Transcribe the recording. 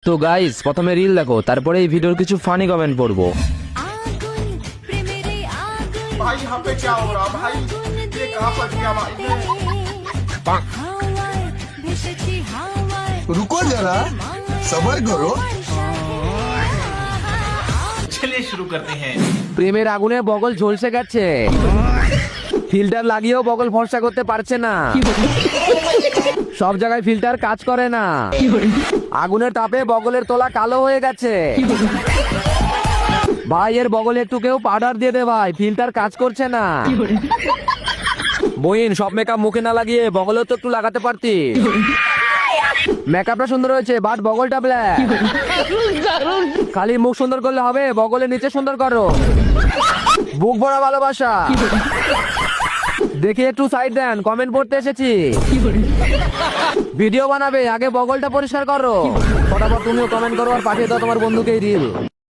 তো গাইস প্রথমে রিল দেখো, তারপরে এই ভিডিওর কিছু ফানি কমেন্ট পড়বো। भाई यहाँ पे क्या हो रहा भाई, ये कहाँ फंस गया भाई रुको जरा सबर करो। चलिए शुरू करते हैं। প্রেমের আগুনে বগল ঝলসে গেছে, ফিল্টার লাগিয়েও বগল ফর্সা করতে পারছে না, সব জায়গায় ফিল্টার কাজ করে না, আগুনের তাপে বগলের তোলা কালো হয়ে গেছে। ভাই এর বগলে একটু কেউ পাউডার দিয়ে দে ভাই, ফিল্টার কাজ করছে না। বইন সব মেকআপ মুখে না লাগিয়ে বগলেও তো একটু লাগাতে পারতি। মেকআপটা সুন্দর হয়েছে বাট বগলটা ব্ল্যাক। খালি মুখ সুন্দর করলে হবে, বগলের নিচে সুন্দর করো। বুক ভরা ভালোবাসা দেখে একটু সাইড দেন, কমেন্ট পড়তে এসেছি। ভিডিও বানাবে আগে বগলটা পরিষ্কার করো, ফটাফট তুমিও কমেন্ট করো আর পাঠিয়ে দাও তোমার বন্ধুকে এই রিল।